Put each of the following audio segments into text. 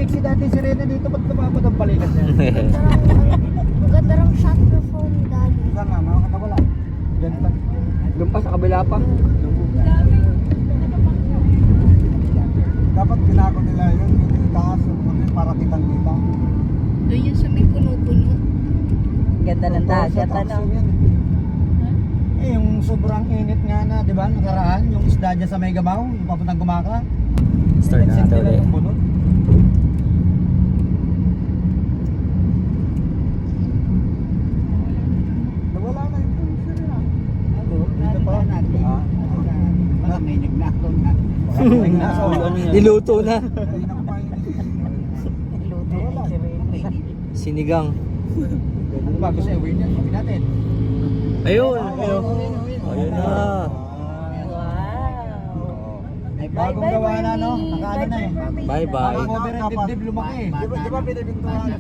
sexy dati si Rene dito, ba't lumapad ang balikat niya? Maganda rang shot na phone, Daddy. Saan nga, nakakawala. Diyan pa. Doon pa sa kabila pa. Dapat binago nila yun, itaas yung para kitang kita. Doon yun sa may puno-puno. Ganda ng dagat, ano? Eh, yung sobrang init nga na, di ba, nakaraan, yung isda dyan sa may gabaw, yung papuntang Gumaka. Start na natin ulit. Nawala na yung puno siya rin ah. Dito pa. Baka may nagnakaw na. Niluto na. Ay, nakapain. Luto na si Rene. Sinigang. Ano ba gusto i-win yan? Sabi natin. Ayun. Ayun. Ayun na. Wow. Bagong gawa na, no? Nakaano na eh. Bye-bye. Cover and dibdib lumaki eh. Di ba pinabintuhan?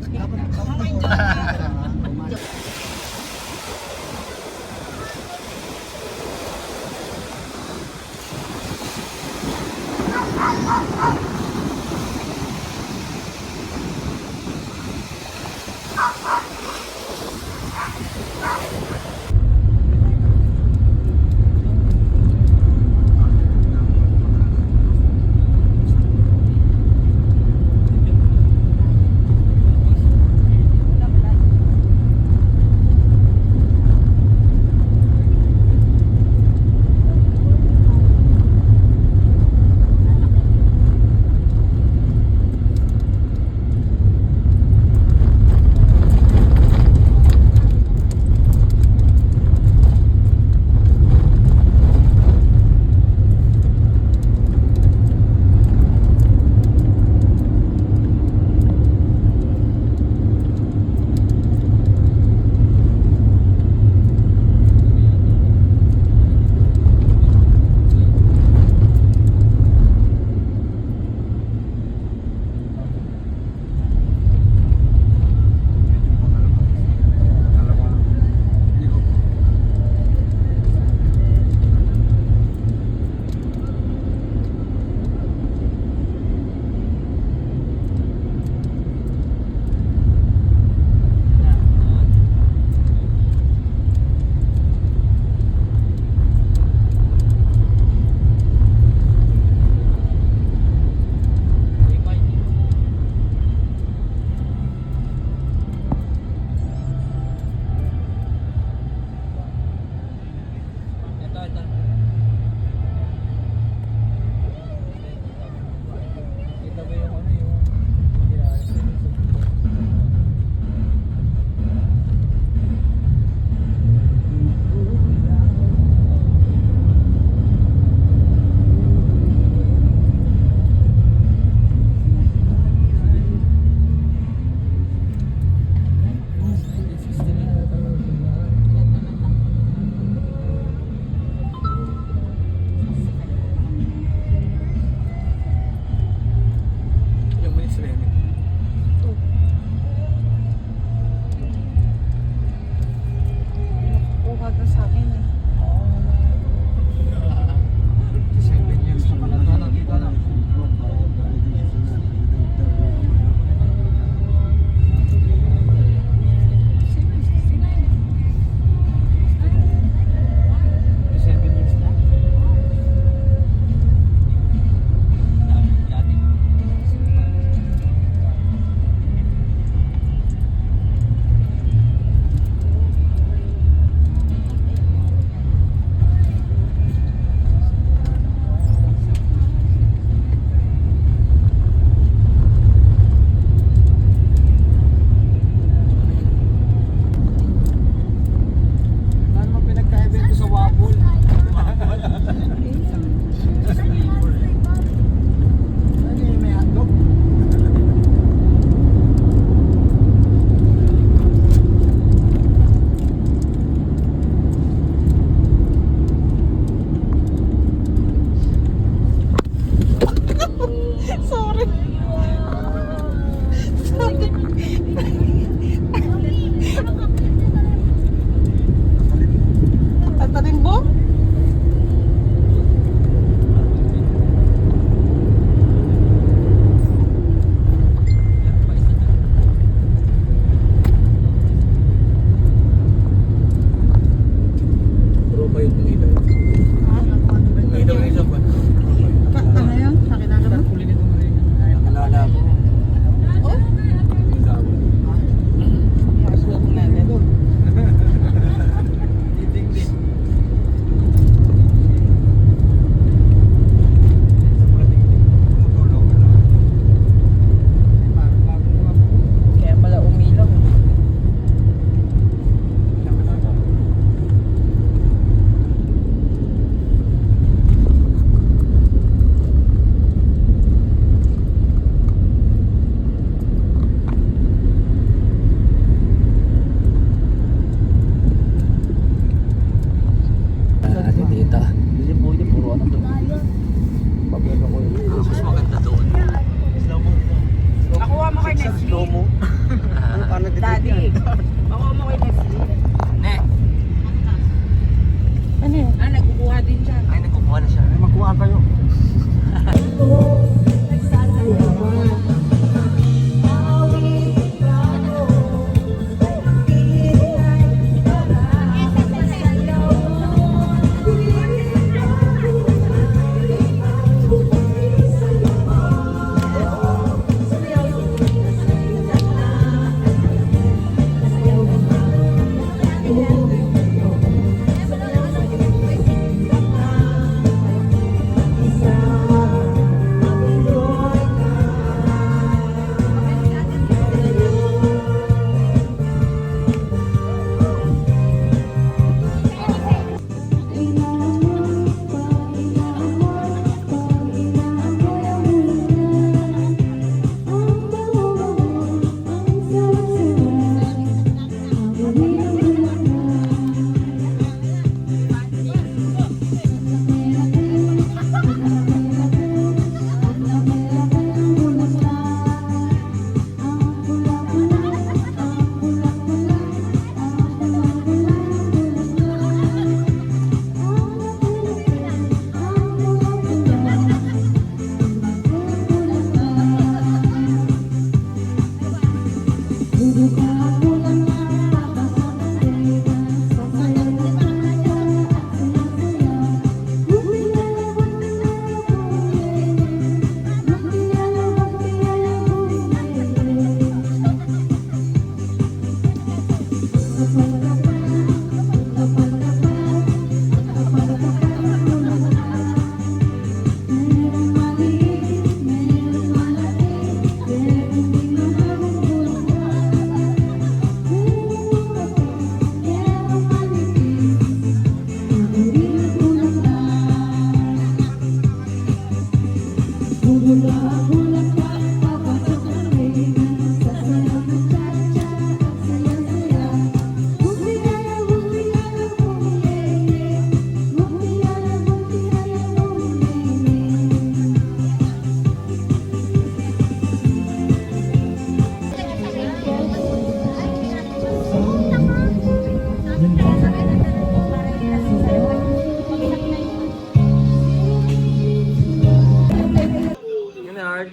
Leonard.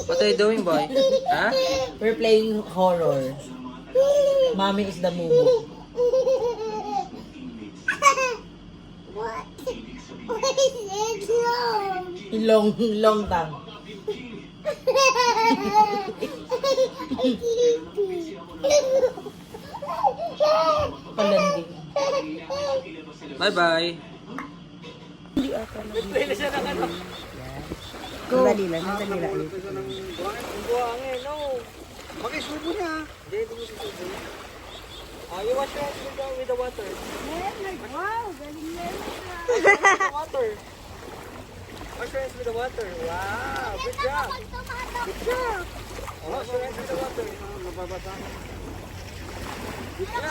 What are you doing, boy? Huh? We're playing horror. Mommy is the movie. What? What is it? Long tongue. Palandi. Bye-bye. Dali lang, dali lang. Makisubo niya. You wash your hands with the water. Wow, galing na yun. Water. Wash your hands with the water. Wow, good job. Good job. Wash your hands with the water. Mababasa.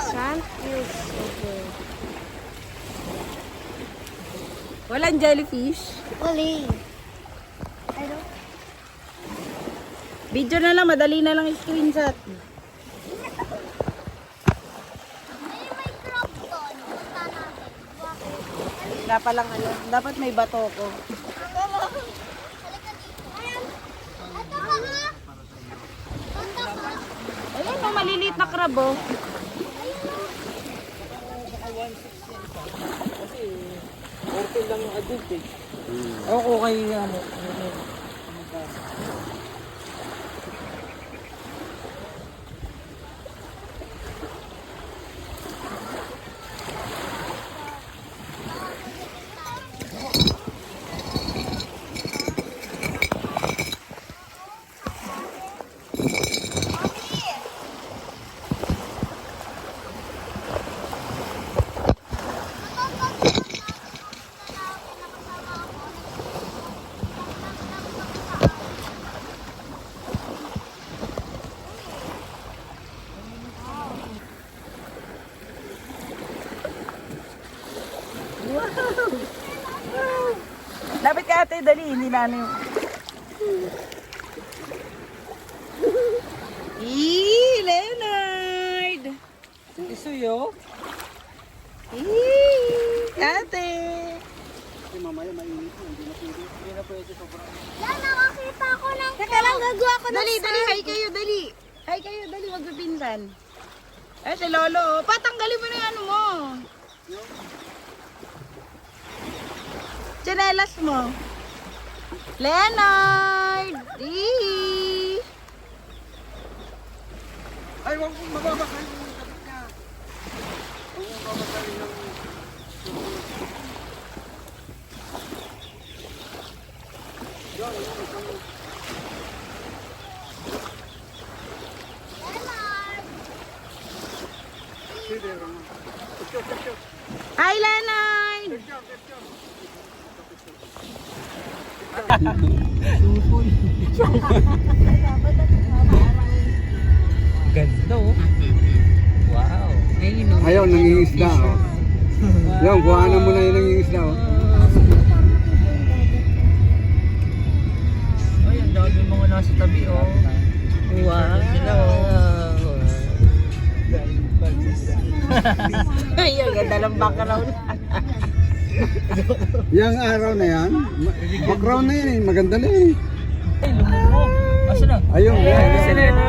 Sand feels so good. Walang jellyfish. Wali. I don't. Video na lang, madali na lang screenshot. May crop doon. Punta natin. Bakit? Wala pa lang ano, dapat may bato ko. Halika dito. Ayan. Ito ka ha. Ito ka. Ayun, may maliliit na crab oh. Orton lang yung adult eh. Oo, kayo ano. Dapat ka ate, dali, hindi na ano yung... Leonard! Isuyo? Ate! Kasi mamaya mainit na. Hindi na pwede. Hindi na pwede sobrang. Yan, nakakita ko ng Teka lang, gagawa ko ng Dali, dali, hi kayo, dali! Hi kayo, dali, wag pipinsan. Eh, si Lolo, patanggalin mo na yung ano mo. Chanelas mo. Leonard! Eee! Ay, wag mong mababakal yung kapit niya. Huwag mong babakalin ng... Yan, yan, yan. Sige, Rama. Picture. Hi, Leonard! Ganda oh. Wow. Ayaw, nangingisda. Oh. Yan, buhanan mo na yung nangingisda. Oh. Ay, ang dami mga nasa tabi oh. Wow! Sila oh. Ay, ang ganda ng background. Yang araw na yan, background na yan eh, maganda na yan eh. Ay, lumubog. Asa na? Ayun, yan. Si Lena.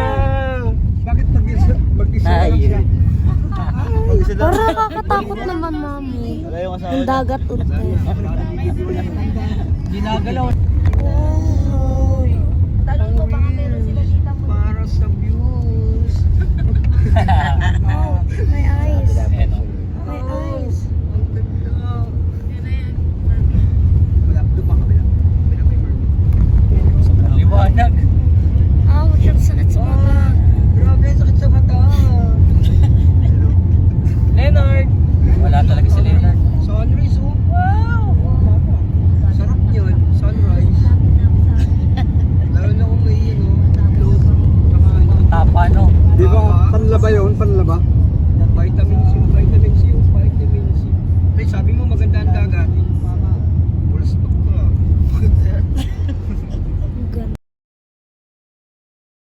Bakit mag-isa lang siya? Mag-isa lang. Para nakakatakot naman, mami. Ang dagat ulit. Ginagalaw. Tanong ko baka meron sila dito mo. Para sa views. Oh, my eyes. My eyes. Sobrang liwanag. Ah, ang sakit sa mata. Grabe, sakit sa mata. Leonard. Wala talaga si Leonard. Sunrise, oh. Wow! Sarap yun. ba?